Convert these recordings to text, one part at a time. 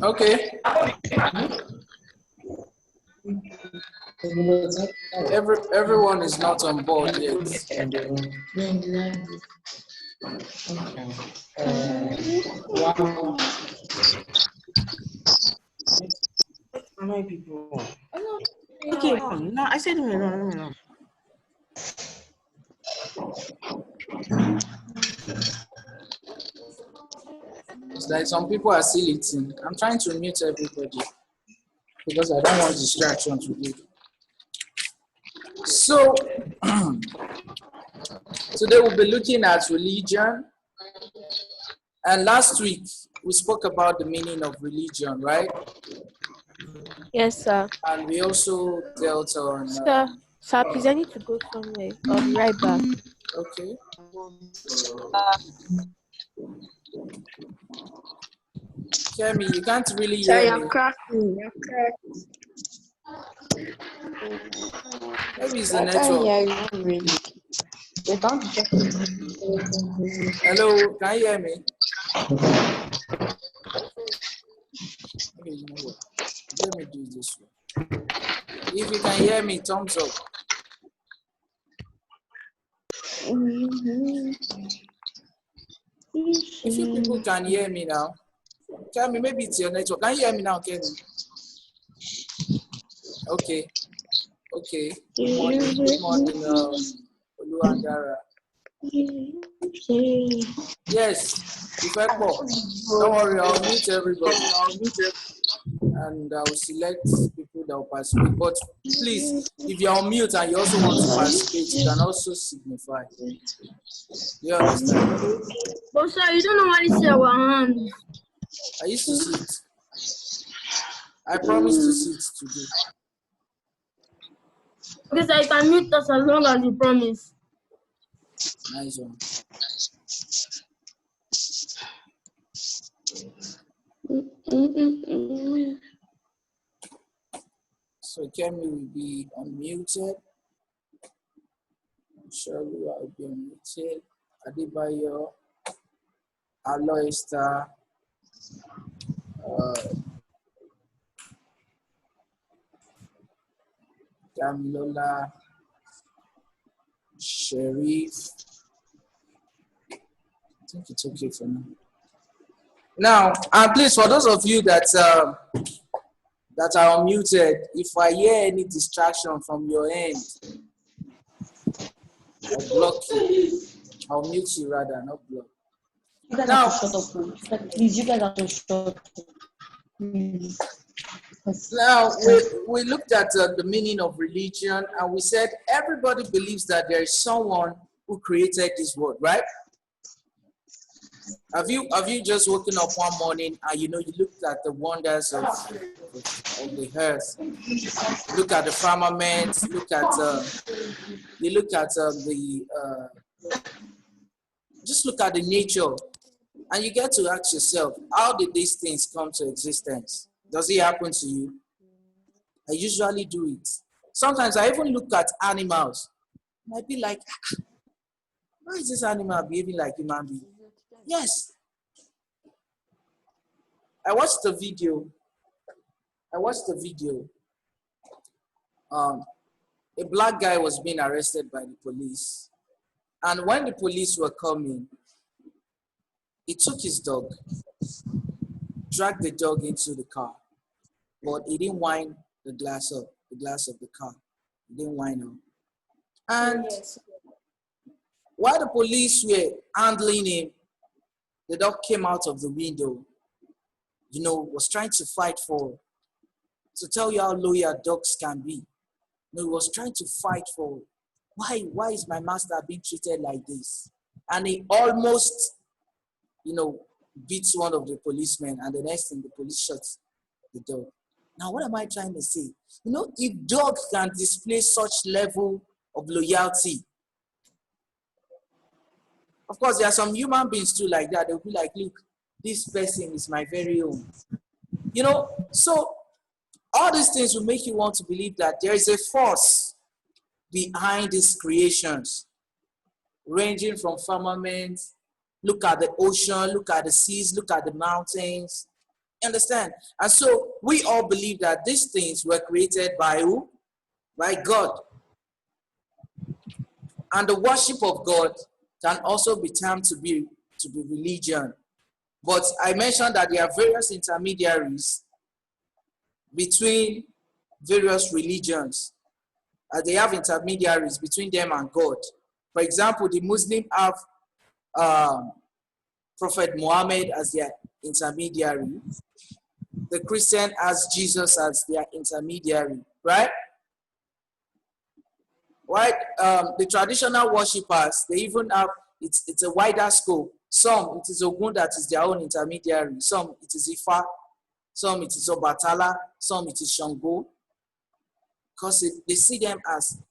Okay. Everyone is not on board yet. Wow. How many people? Okay, no, I said no. It's like some people are still eating. I'm trying to mute everybody because I don't want distraction today. So today we'll be looking at religion. And last week we spoke about the meaning of religion, right? Yes, sir. And we also dealt on. Sir, please, I need to go somewhere. I'll be right back. Okay. Kemi, you can't really hear me. You're cracking. Maybe it's the network. Hello, can you hear me? Okay, you know what? Let me do it this way. If you can hear me, thumbs up. If you people can hear me now, Kemi, maybe it's your network. Can you hear me now, Kemi? Okay. Okay. Good morning, Oluwandara. Yes, don't worry, I'll mute everybody. And I'll select people that will participate. But please, if you're on mute and you also want to participate, you can also signify. You understand? But sir, you don't normally see our hands. I used to sit. I promised to sit today. Okay, sir, you can mute us as long as you promise. Nice one. So Kemi will be unmuted. Shirley will be unmuted. Adebayo, Aloysta, Damilola, Sharif. I think it's okay for now. Now, please, for those of you that are unmuted, if I hear any distraction from your end, I'll block you. I'll mute you rather, not block. You guys have to shut up, please. You guys have to shut up. Please. Now, we looked at the meaning of religion, and we said everybody believes that there is someone who created this world, right? Have you just woken up one morning and you looked at the wonders of the earth? Look at the firmament. Just look at the nature, and you get to ask yourself, how did these things come to existence? Does it happen to you? I usually do it. Sometimes I even look at animals. And I'd be like, why is this animal behaving like human being? Yes. I watched the video. A black guy was being arrested by the police. And when the police were coming, he took his dog, dragged the dog into the car, but he didn't wind the glass of the car. He didn't wind up. And while the police were handling him, the dog came out of the window, was trying to fight to tell you how loyal dogs can be. He was trying to fight for, why is my master being treated like this? And he almost, beats one of the policemen, and the next thing, the police shuts the dog. Now, what am I trying to say? If dogs can display such level of loyalty, of course, there are some human beings too like that. They'll be like, look, this person is my very own. So all these things will make you want to believe that there is a force behind these creations, ranging from firmament, look at the ocean, look at the seas, look at the mountains, Understand? And so we all believe that these things were created by who? By God. And the worship of God can also be termed to be religion. But I mentioned that there are various intermediaries between various religions. They have intermediaries between them and God. For example, the Muslim have Prophet Muhammad as their intermediary. The Christian has Jesus as their intermediary, right? Right? The traditional worshippers, they even have, it's a wider scope. Some, it is Ogun that is their own intermediary. Some, it is Ifa. Some, it is Obatala. Some, it is Shango. Because they see them as,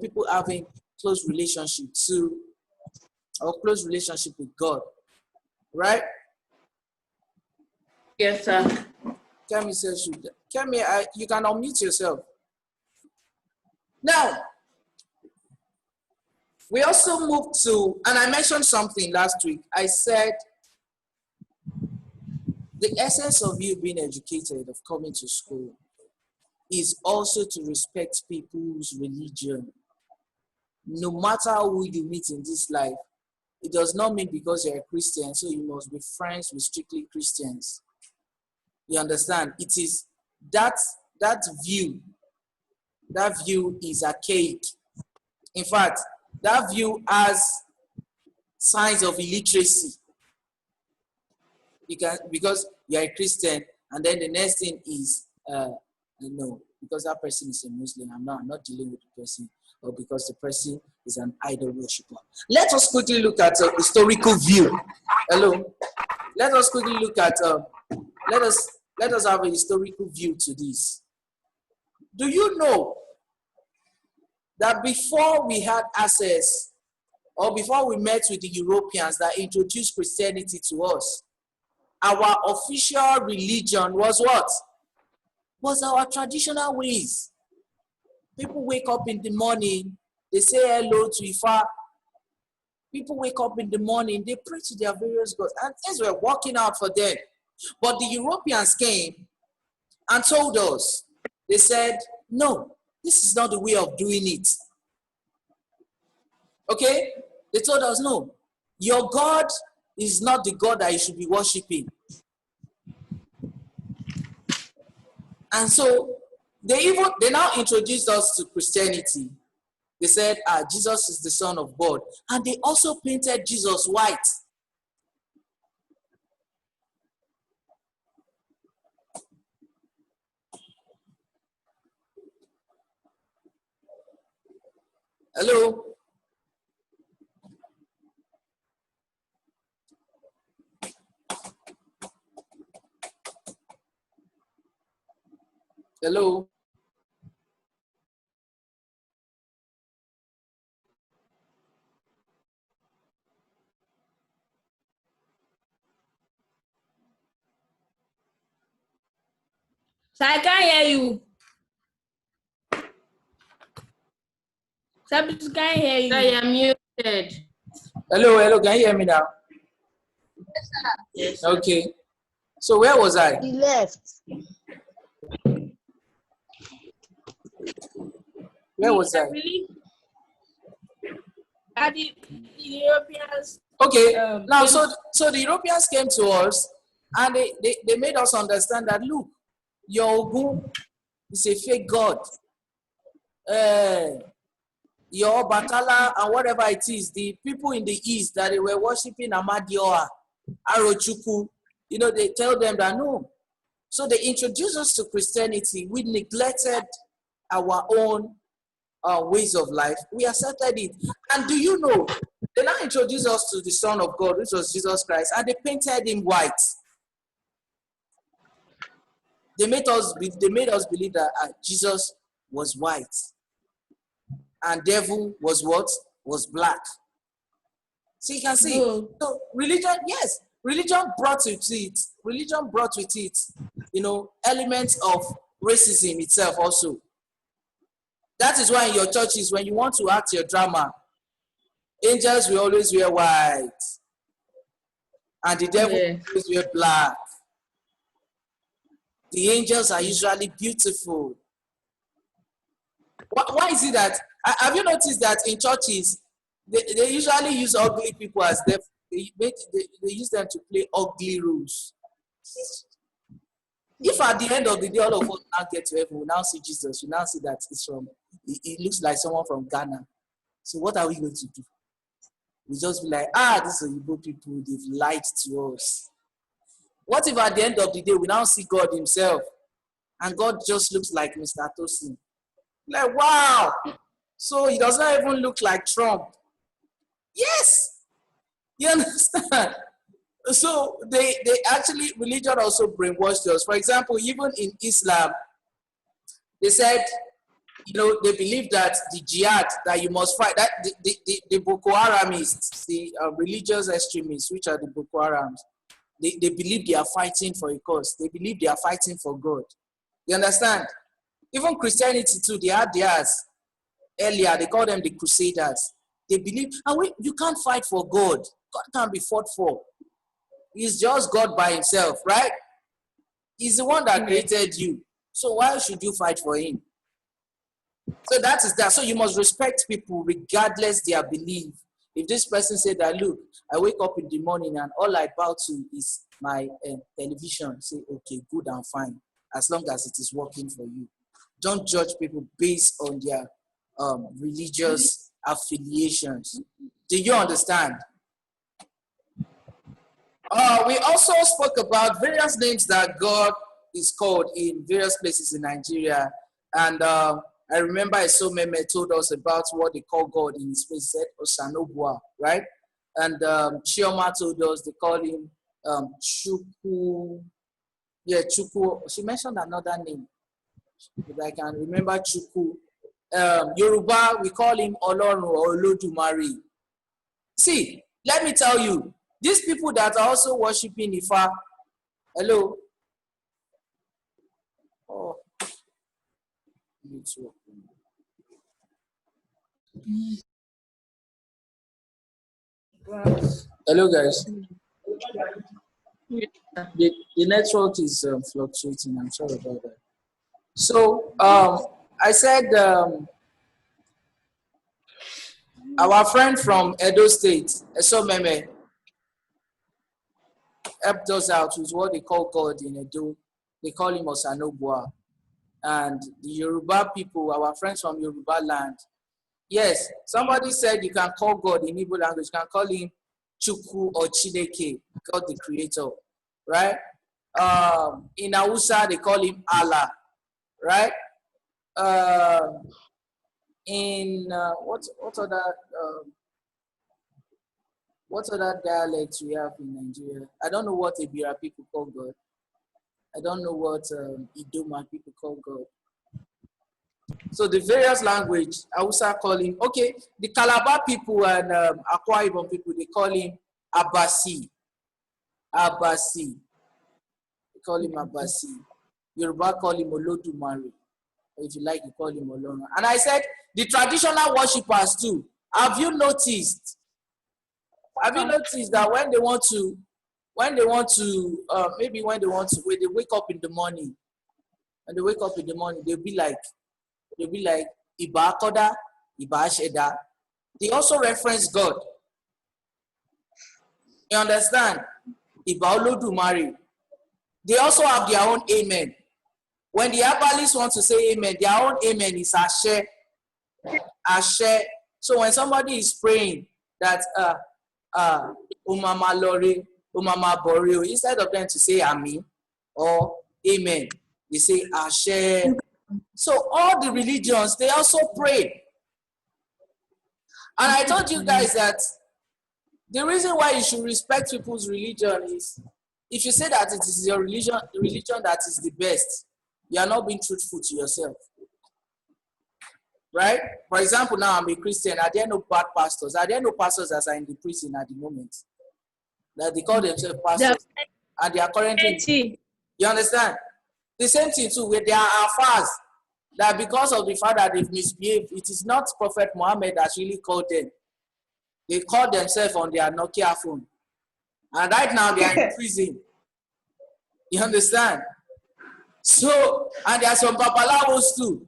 people having close relationship close relationship with God. Right? Yes, sir. Kemi says, Kemi, you can unmute yourself. Now, we also moved to, and I mentioned something last week. I said, the essence of you being educated, of coming to school, is also to respect people's religion. No matter who you meet in this life, it does not mean because you're a Christian, so you must be friends with strictly Christians. You understand? It is that view is archaic. In fact, that view has signs of illiteracy. Because you're a Christian, and then the next thing is, because that person is a Muslim, I'm not dealing with the person, or because the person is an idol worshiper. Let us quickly look at a historical view. Hello. Let us quickly look at. Let us have a historical view to this. Do you know that before we had access, or before we met with the Europeans that introduced Christianity to us, our official religion was what? Was our traditional ways. People wake up in the morning, they say hello to Ifa. People wake up in the morning, they pray to their various gods, and things were working out for them. But the Europeans came and told us, they said, no, this is not the way of doing it. Okay? They told us, no, your God is not the God that you should be worshiping. And so they now introduced us to Christianity. They said, Jesus is the Son of God. And they also painted Jesus white. Hello? Hello? So I can't hear you. Some people can't hear you. Sir, you're muted. Hello, can you hear me now? Yes, sir. Okay. So where was I? He left. Where was I? Really? And the Europeans. Okay, now so the Europeans came to us and they made us understand that, look, your Ogun is a fake god. Your Batala and whatever it is, the people in the east that they were worshiping Amadioha, Arochukwu, they tell them that no. So they introduced us to Christianity. We neglected our own ways of life. We accepted it. And do you know, they now introduced us to the Son of God, which was Jesus Christ, and they painted him white. They made us believe that Jesus was white. And devil was what? Was black. So you can see, so religion brought with it, elements of racism itself also. That is why in your churches, when you want to act your drama, angels will always wear white. And the devil will always wear black. The angels are usually beautiful. Why is it that, have you noticed that in churches, they usually use ugly people as they use them to play ugly roles? If at the end of the day, all of us now get to heaven, we now see Jesus, we now see that it looks like someone from Ghana. So what are we going to do? We just be like, these are Igbo people, they've lied to us. What if at the end of the day, we now see God himself, and God just looks like Mr. Tosin? Like, wow! So he does not even look like Trump. Yes! You understand? So they actually, religion also brainwashed us. For example, even in Islam, they said, they believe that the jihad that you must fight, that the Boko Haramists, the religious extremists, which are the Boko Harams, they believe they are fighting for a cause. They believe they are fighting for God. You understand? Even Christianity too, they had theirs earlier. They call them the Crusaders. They believe, you can't fight for God. God can't be fought for. He's just God by himself, right? He's the one that created you. So why should you fight for him? So that is that. So you must respect people regardless their belief. If this person said that, look, I wake up in the morning and all I bow to is my television, say, okay, good and fine, as long as it is working for you. Don't judge people based on their religious affiliations. Do you understand? We also spoke about various names that God is called in various places in Nigeria. And I remember Esomeme told us about what they call God in his place. He said Osanobua, right? And Chioma told us they call him Chuku. Yeah, Chuku. She mentioned another name, but I can remember Chuku. Yoruba, we call him Olorun or Olodumare. See, let me tell you, these people that are also worshiping Ifa, hello? Oh, hello, guys. The network is fluctuating. I'm sorry about that. So, I said our friend from Edo State, Esomeme, helped us out with what they call God in Edo. They call him Osanobua. And the Yoruba people, our friends from Yoruba land, yes, somebody said you can call God in Igbo language, you can call him Chukwu or Chineke, God the creator, right? In Hausa, they call him Allah, right? What other dialects we have in Nigeria? I don't know what Ibira people call God. I don't know what Idoma people call God. So the various language, Hausa call him, okay, the Calabar people and Akwa Ibom people, they call him Abasi. Abasi. They call him Abasi. Yoruba call him Olodumare. Or if you like, you call him Olorun. And I said, the traditional worshippers too, have you noticed that when they want to, when they wake up in the morning, they'll be like, Iba Koda, Iba Sheda. They also reference God. You understand? Iba Olodumare. They also have their own amen. When the Abalis want to say amen, their own amen is Ashe. Ashe. So when somebody is praying that Umama Lore, Umama Boreo, instead of them to say Amen or Amen, they say Ashe. So all the religions, they also pray. And I told you guys that the reason why you should respect people's religion is, if you say that it is your religion that is the best, you are not being truthful to yourself. Right? For example, now I'm a Christian. Are there no bad pastors? Are there no pastors that are in the prison at the moment? That they call themselves pastors. And they are currently... You understand? The same thing too, where there are affairs that because of the fact that they've misbehaved, it is not Prophet Muhammad that really called them. They call themselves on their Nokia phone. And right now they are in prison. You understand? So, and there are some babalawos too,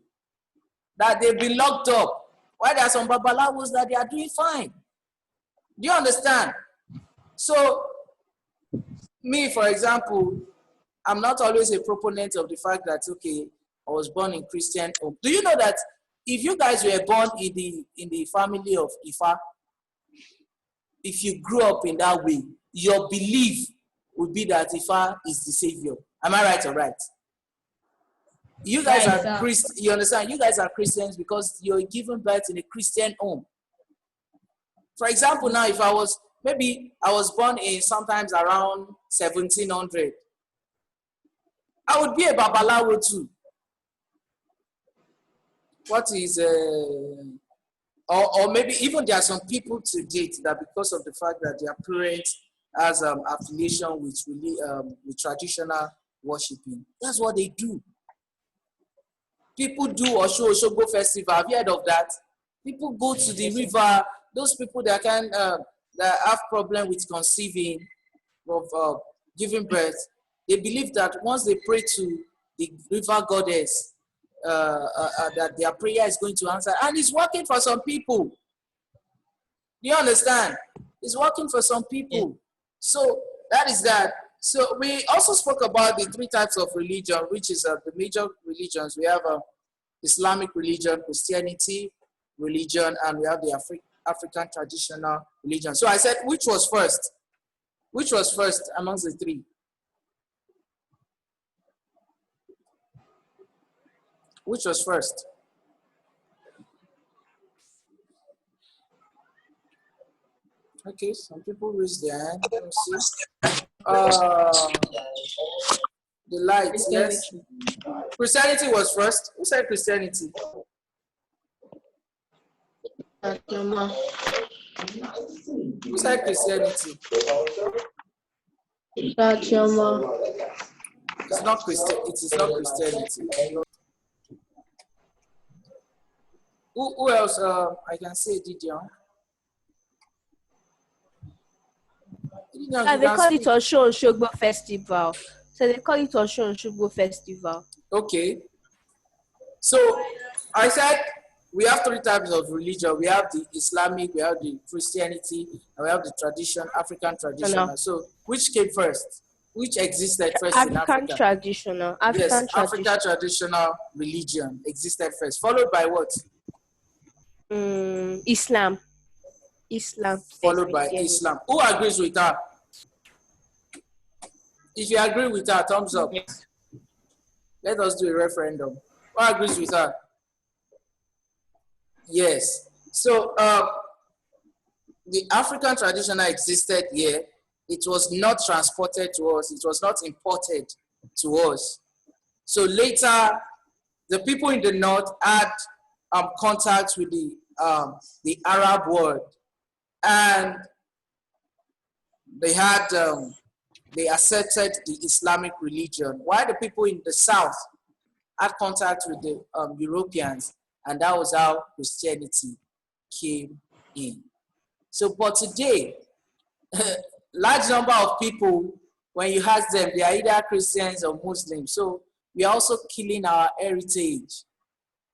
that they've been locked up. While there are some babalawos that they are doing fine. Do you understand? So, me, for example, I'm not always a proponent of the fact that, okay, I was born in Christian home. Do you know that if you guys were born in the family of Ifa, if you grew up in that way, your belief would be that Ifa is the savior. Am I right or right? You guys are Christians. You understand? You guys are Christians because you're given birth in a Christian home. For example, now if I was born in sometimes around 1700, I would be a babalawo too. What is or maybe even there are some people to date that because of the fact that their parents has affiliation with traditional worshiping, that's what they do. People do Oshogo festival. Have you heard of that? People go to the river. Those people that that have problem with conceiving, of giving birth, they believe that once they pray to the river goddess, that their prayer is going to answer, and it's working for some people. Do you understand? It's working for some people. So that is that. So we also spoke about the 3 types of religion, which is the major religions. We have Islamic religion, Christianity religion, and we have the African traditional religion. So I said, which was first? Which was first amongst the 3? Which was first? Okay, some people raise their hand. Let me see. The lights, yes. Christianity was first. Who said Christianity? Who said Christianity? It's not Christian. It is not Christianity. Who else? I can say Didion. They call it Oshogbo Festival. So they call it Oshogbo Festival. Okay. So I said we have 3 types of religion. We have the Islamic, we have the Christianity, and we have the African traditional. No. So which came first? Which existed first in Africa? African traditional. African traditional religion existed first, followed by what? Islam. Followed by Islam. Who agrees with that? If you agree with that, thumbs up. Let us do a referendum. Who agrees with that? Yes. So the African traditional existed here. It was not transported to us. It was not imported to us. So later, the people in the north had contact with the Arab world, and they had they accepted the Islamic religion, while the people in the south had contact with the Europeans, and that was how Christianity came in. So, but today, large number of people, when you ask them, they are either Christians or Muslims. So we are also killing our heritage.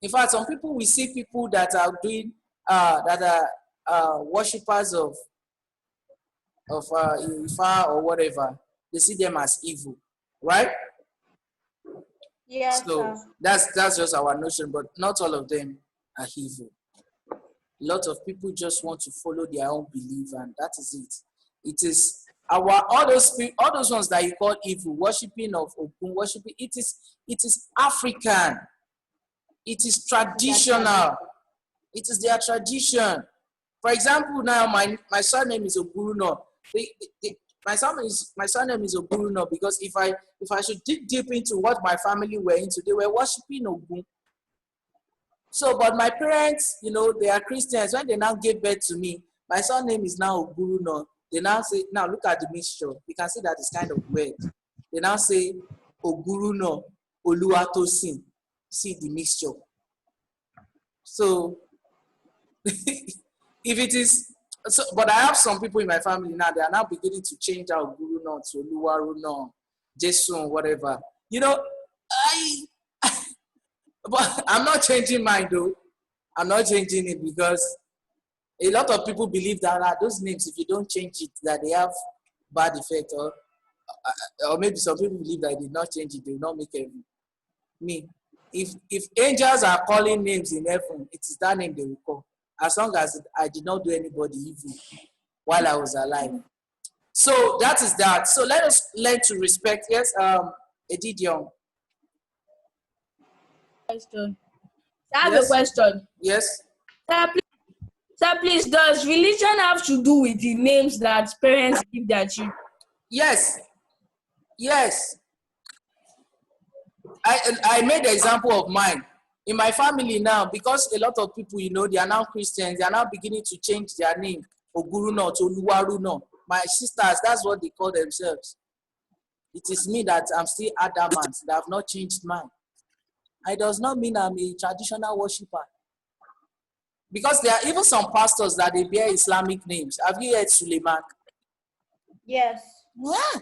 In fact, some people, we see people that are doing, that are worshippers of Ifa or whatever. They see them as evil, right? Yes. So that's just our notion, but not all of them are evil. A lot of people just want to follow their own belief, and that is it. It is all those ones that you call evil, worshiping of Ogun, worshiping. It is African. It is traditional. It is their tradition. For example, now my surname is Oguruno. My surname is Oguruno because if I should dig deep into what my family were into, they were worshiping Ogun. So, but my parents, they are Christians. When they now gave birth to me, my surname is now Oguruno. They now say, now look at the mixture. You can see that it's kind of weird. They now say Oguruno, Oluwatosin. See the mixture. So, if it is, so, but I have some people in my family now, they are now beginning to change out Oguruno to Oluwaruno, Jesun, whatever. But I'm not changing mine though. I'm not changing it because a lot of people believe that those names, if you don't change it, that they have bad effect, or maybe some people believe that they did not change it, they will not make it. Me, if angels are calling names in heaven, it is that name they will call, as long as I did not do anybody evil while I was alive. So that is that. So let us learn to respect. Yes, Edidion. Question. I have a Yes. question. Yes. Sir, please, does religion have to do with the names that parents give their children? Yes. Yes. I made the example of mine. In my family now, because a lot of people, they are now Christians, they are now beginning to change their name. Oguruno to Oluwaruno. My sisters, that's what they call themselves. It is me that I'm still adamant that I've not changed mine. It does not mean I'm a traditional worshiper. Because there are even some pastors that they bear Islamic names. Have you heard Suleiman? Yes. Yeah.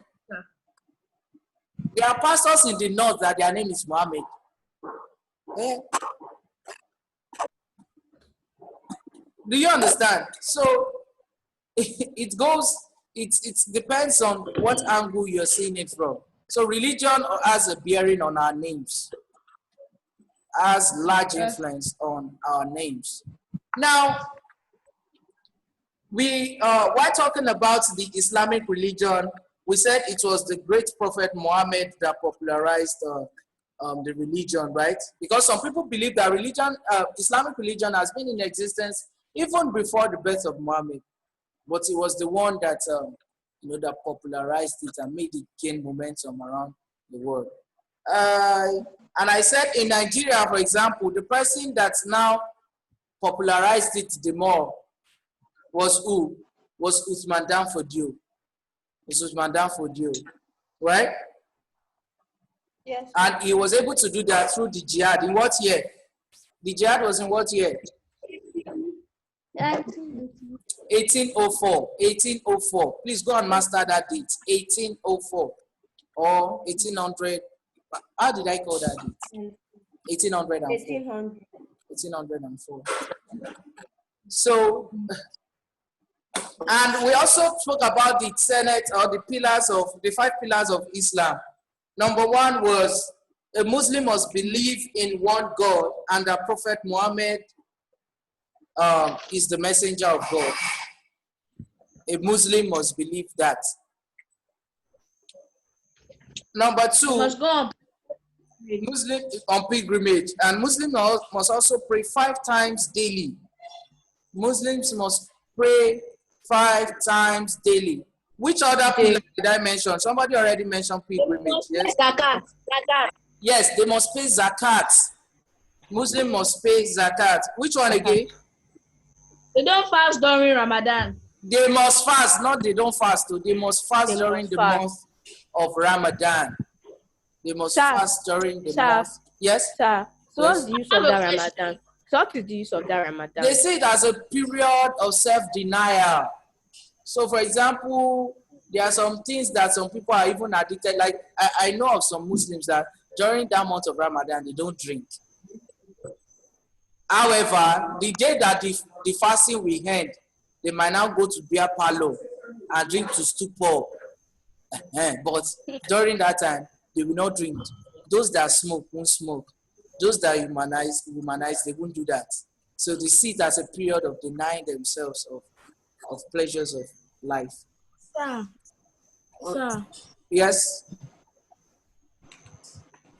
There are pastors in the north that their name is Muhammad. Yeah. Do you understand? So it depends on what angle you're seeing it from. So religion has a bearing on our names, has large influence on our names. Now, while talking about the Islamic religion, we said it was the great prophet Muhammad that popularized the religion, right? Because some people believe that Islamic religion has been in existence even before the birth of Muhammad, but it was the one that that popularized it and made it gain momentum around the world. And I said in Nigeria, for example, the person that now popularized it the more was who? Was Usman Danfodio. Was Usman Danfodio, right? Yes. And he was able to do that through the jihad. In what year? The jihad was in what year? 1804. 1804. Please go and master that date. 1804 or 1800. How did I call that date? 1804. 1800. 1804. So, and we also spoke about the tenet or the 5 pillars of Islam. Number 1 was a Muslim must believe in one God and that Prophet Muhammad is the messenger of God. A Muslim must believe that. Number 2, Must go on. Muslim on pilgrimage, and Muslims must also pray 5 times daily. Muslims must pray 5 times daily. Which other pillar did I mention? Somebody already mentioned pilgrimage. Yes. Zakat. Yes, they must pay zakat. Muslim must pay zakat. Which one again? They don't fast during Ramadan. They must fast, not they don't fast. They must fast during the month of Ramadan. They must fast during the month. Yes? Sir, so Yes. what's the use of that Ramadan? So what is the use of that Ramadan? They say it as a period of self-denial. So, for example, there are some things that some people are even addicted. Like, I know of some Muslims that during that month of Ramadan, they don't drink. However, the day that the fasting will end, they might now go to beer parlor and drink to stupor. But during that time, they will not drink. Those that smoke won't smoke. Those that humanize, they won't do that. So they see it as a period of denying themselves of pleasures of life. Sir. Yes?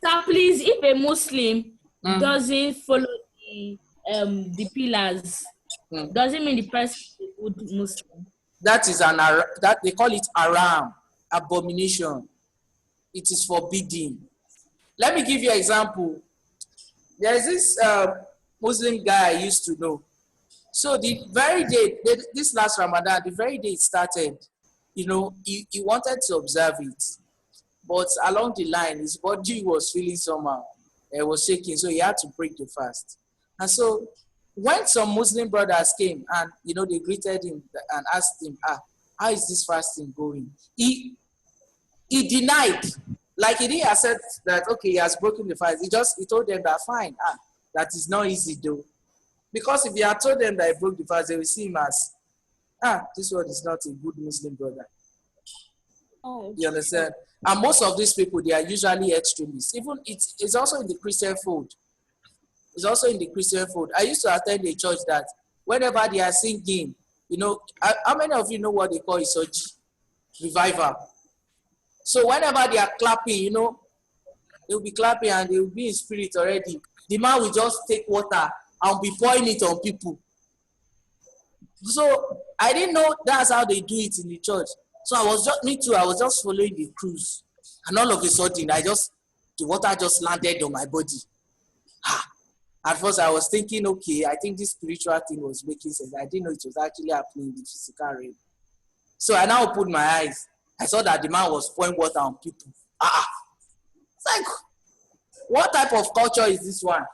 Sir, please, if a Muslim doesn't follow the pillars, doesn't mean the person is a good Muslim. That is that they call it haram, abomination. It is forbidden. Let me give you an example. There is this Muslim guy I used to know. So the very day, this last Ramadan, the very day it started, he wanted to observe it. But along the line, his body was feeling somehow. It was shaking, so he had to break the fast. And so when some Muslim brothers came and, they greeted him and asked him, how is this fasting going? He denied. like he didn't accept that, okay, he has broken the fast. He told them that, fine, that is not easy though. Because if he had told them that he broke the fast, they will see him as, this one is not a good Muslim brother. Oh, You understand? And most of these people, they are usually extremists. Even it's also in the Christian fold. It's also in the Christian fold. I used to attend a church that whenever they are singing, how many of you know what they call Isoji? Revival. So whenever they are clapping, they'll be clapping and they'll be in spirit already. The man will just take water and be pouring it on people. So I didn't know that's how they do it in the church. So I was just following the cruise. And all of a sudden, the water just landed on my body. At first I was thinking, okay, I think this spiritual thing was making sense. I didn't know it was actually happening in the physical realm. So I now opened my eyes. I saw that the man was pouring water on people. It's like, what type of culture is this one?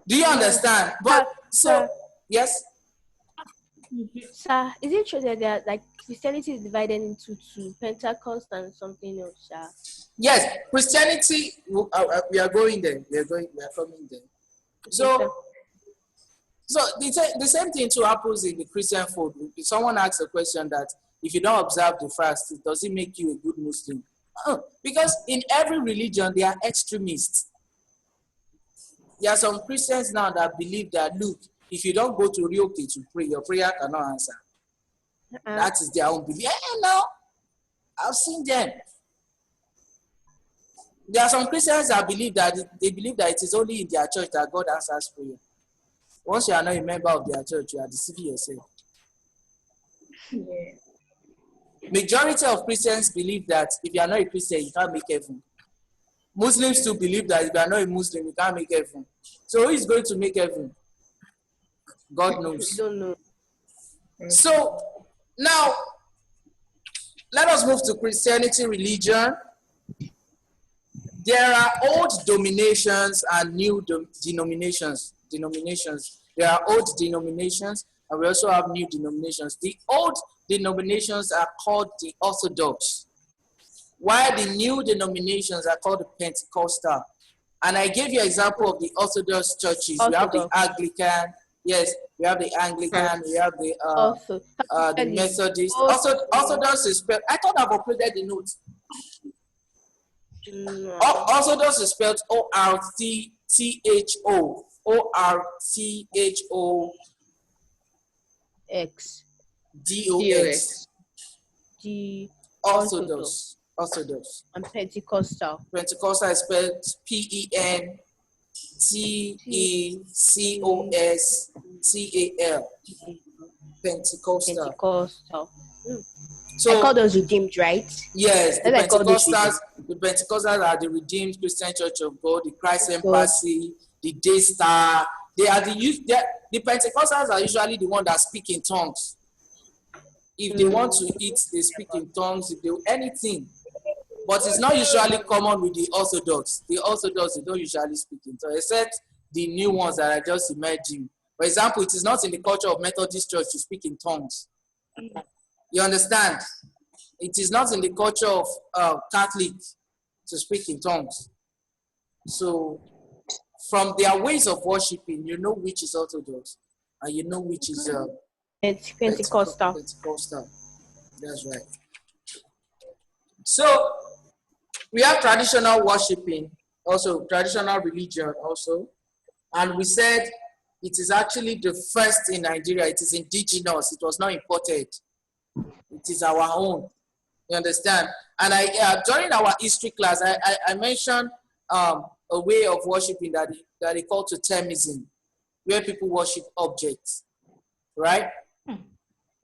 Do you understand? But so, yes? Sir, is it true that they are, like, Christianity is divided into two, Pentecost and something else, sir? Yes, Christianity, we are going there. We are coming there. So the same thing too happens in the Christian fold. If someone asks a question that if you don't observe the fast, does it make you a good Muslim? Because in every religion, there are extremists. There are some Christians now that believe that, look, if you don't go to Ryoke to pray, your prayer cannot answer. That is their own belief. No, I've seen them. There are some Christians that believe that it is only in their church that God answers prayer. Once you are not a member of their church, you are deceiving yourself. Yeah. Majority of Christians believe that if you are not a Christian, you can't make heaven. Muslims too believe that if you are not a Muslim, you can't make heaven. So who is going to make heaven? God knows. I don't know. So now, let us move to Christianity religion. There are old denominations and new denominations. There are old denominations and we also have new denominations. The old denominations are called the Orthodox, while the new denominations are called the Pentecostal. And I gave you an example of the Orthodox churches. We have the Anglican. Yes, we have the Anglican. We have the Methodist. Orthodox is spelled. I thought I've uploaded the notes. Orthodox is spelled O-R-T-H-O. X. D-O-X. Orthodox. And Pentecostal. Pentecostal is spelled P-E-N-T-E-C-O-S-T-A-L. Pentecostal. So I call those redeemed, right? Yes, the Pentecostals are the Redeemed Christian Church of God, the Christ Embassy, the Daystar. The Pentecostals are usually the ones that speak in tongues. If they want to eat, they speak in tongues. If they anything, but it's not usually common with the Orthodox. The Orthodox, they don't usually speak in tongues, except the new ones that I just imagined. For example, it is not in the culture of Methodist Church to speak in tongues. You understand? It is not in the culture of Catholic to speak in tongues. So, from their ways of worshiping, you know which is Orthodox, and you know which is Pentecostal. Pentecostal. That's right. So, we have traditional worshiping, also traditional religion, also, and we said it is actually the first in Nigeria. It is indigenous. It was not imported. It is our own. You understand? And during our history class, I mentioned a way of worshiping that they call totemism, where people worship objects, right?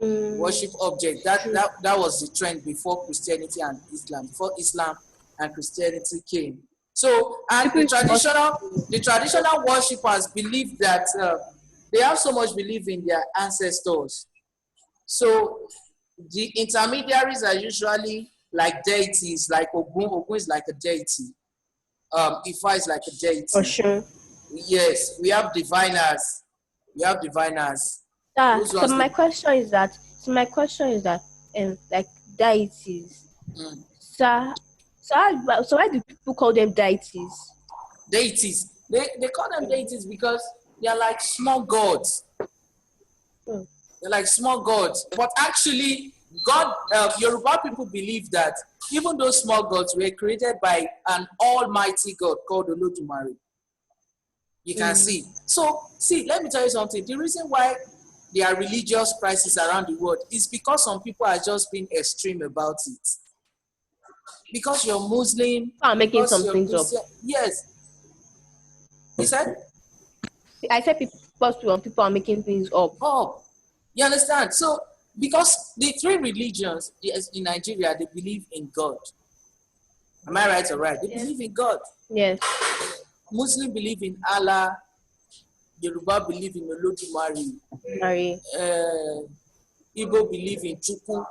Worship objects. That was the trend before Christianity and Islam. Before Islam and Christianity came. So, and the traditional worshippers believe that they have so much belief in their ancestors. So, the intermediaries are usually like deities, like Ogun. Ogun is like a deity. Ifa is like a deity. For sure. Yes, we have diviners. So my question is that, like deities, sir, So why do people call them deities? Deities. They call them deities because they are like small gods. Hmm. They're like small gods. But actually, God, Yoruba people believe that even those small gods were created by an almighty God called Olodumare. You can see. So, see, let me tell you something. The reason why there are religious crises around the world is because some people are just being extreme about it. Because you're Muslim, People are making because some you're things up. Christian. Yes. He said, I said people are making things up. oh, you understand? So, because the three religions in Nigeria, they believe in God. Am I right or right? They believe in God. Yes. Muslim believe in Allah. Yoruba believe in Olodumare. Mary. Igbo believe in Chukwu.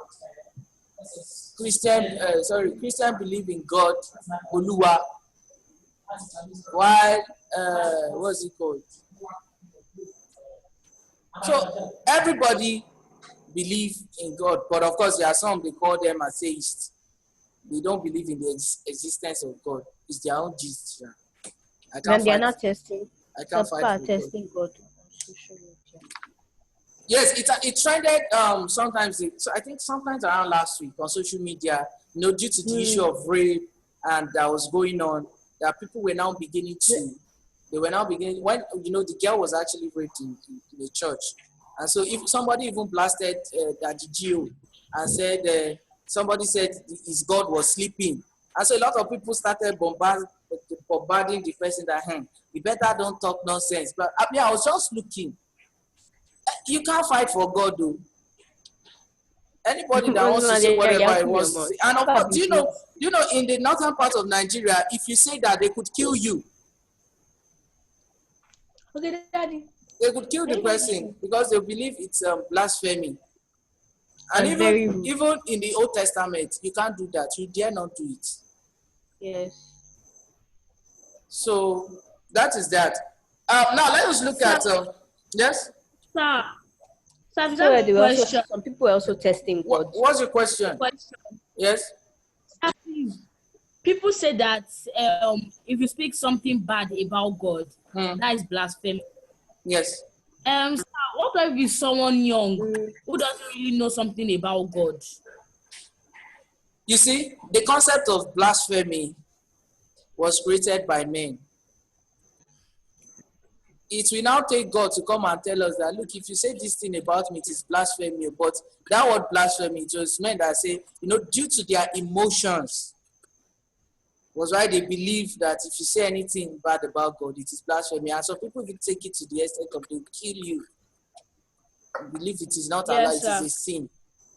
Christian believe in God, Oluwa. While, what's it called? So everybody believe in God, but of course there are some they call them atheists. They don't believe in the existence of God. It's their own gist. Then they are not testing. I Some can't people fight are for God. testing God on social media. Yes, it trended sometimes. So I think sometimes around last week on social media, due to the issue of rape and that was going on, that people were now beginning to, when the girl was actually raped in the church, and so if somebody even blasted that GO and said somebody said his God was sleeping, and so a lot of people started bombarding the person that you better don't talk nonsense. But I mean, I was just looking. You can't fight for God, though. Anybody that wants to say whatever he wants to say, and of course, do you know, in the northern part of Nigeria, if you say that, they could kill you. Okay, Daddy. They could kill the person because they believe it's blasphemy. And very even in the Old Testament, you can't do that. You dare not do it. Yes. So that is that. Now let us look at yes. Sir, Some people were also testing God. What's your question? Yes. Please. People say that if you speak something bad about God, that is blasphemy. Yes. Sir, what if it's someone young who doesn't really know something about God? You see, the concept of blasphemy was created by men. It will now take God to come and tell us that, look, if you say this thing about me, it is blasphemy. But that word blasphemy, it was men that say, due to their emotions, was why they believe that if you say anything bad about God, it is blasphemy. And so people will take it to the extent of they will kill you. Believe it is not allowed, it is a sin.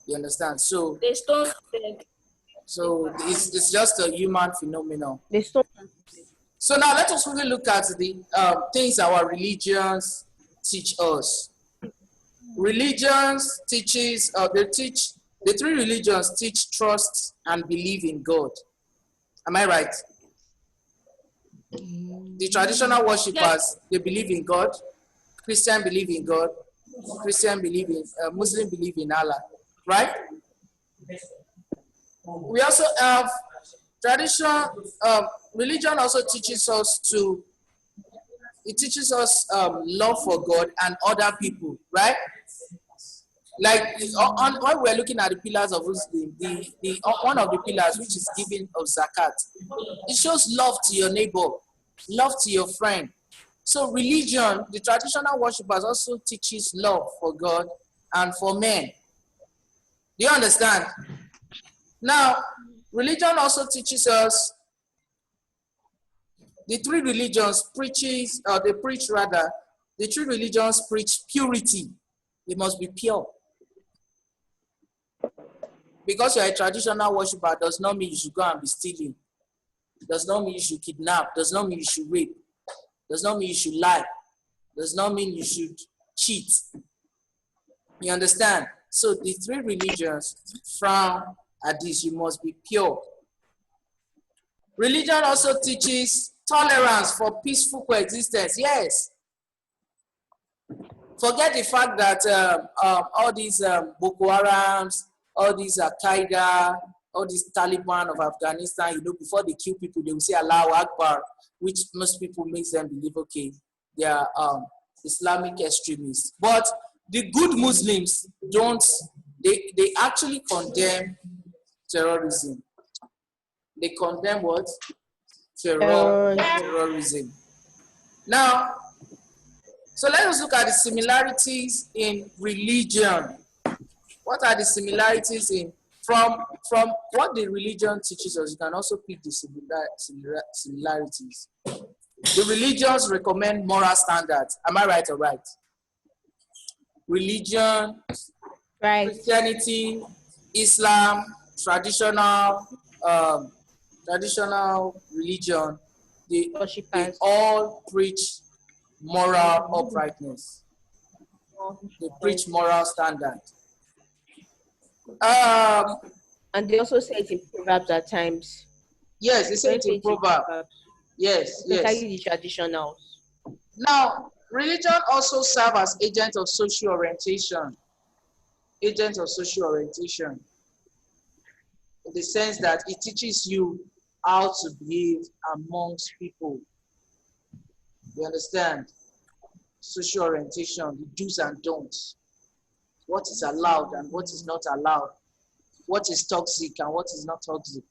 You understand? So they stone. So it's just a human phenomenon. They stone. So now let us really look at the things our religions teach us. Religions teaches, the three religions teach trust and believe in God. Am I right? The traditional worshippers, they believe in God. Christian believe in God. Muslim believe in Allah. Right? We also have religion also teaches us love for God and other people, right? Like when we're looking at the pillars of Muslim, one of the pillars, which is giving of zakat, it shows love to your neighbor, love to your friend. So religion, the traditional worshippers also teaches love for God and for men. Do you understand? Now, religion also teaches us, the three religions the three religions preach purity. They must be pure. Because you're a traditional worshiper does not mean you should go and be stealing. Does not mean you should kidnap. Does not mean you should rape. Does not mean you should lie. Does not mean you should cheat. You understand? So the three religions frown at this. You must be pure. Religion also teaches tolerance for peaceful coexistence. Yes. Forget the fact that all these Boko Harams, all these Al-Qaeda, all these Taliban of Afghanistan, before they kill people, they will say Allahu Akbar, which most people makes them believe, okay, they are Islamic extremists. But the good Muslims they actually condemn terrorism. They condemn what? Terrorism. Now, so let us look at the similarities in religion. What are the similarities from what the religion teaches us? You can also pick the similarities. The religions recommend moral standards. Am I right or right? Religion, Right. Christianity, Islam, traditional religion, they all preach moral uprightness. They preach moral standard. And they also say it in Proverbs at times. Yes, they say it in Proverbs. Yes, especially the traditionals. Now, religion also serves as agent of social orientation. Agent of social orientation. In the sense that it teaches you how to behave amongst people. You understand? Social orientation, the do's and don'ts. What is allowed and what is not allowed. What is toxic and what is not toxic.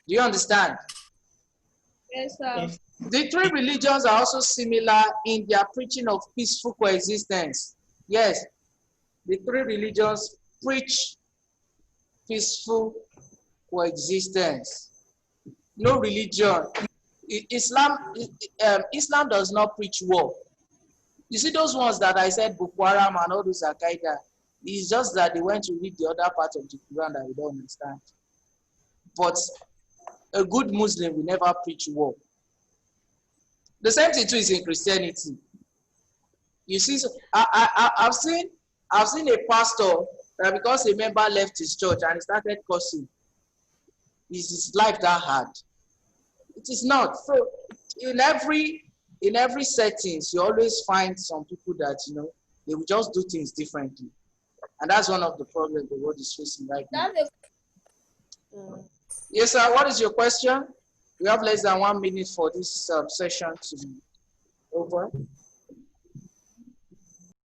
Do you understand? Yes, sir. The three religions are also similar in their preaching of peaceful coexistence. Yes, the three religions preach peaceful coexistence. No religion. Islam does not preach war. You see those ones that I said, Boko Haram and all those Al-Qaeda, it's just that they went to read the other part of the Quran that we don't understand. But a good Muslim will never preach war. The same thing too is in Christianity. You see, I've seen a pastor that because a member left his church and he started cursing, is his life that hard? It is not. So in every settings, you always find some people that they will just do things differently, and that's one of the problems the world is facing right now. Yes, sir. What is your question? We have less than 1 minute for this session to be over.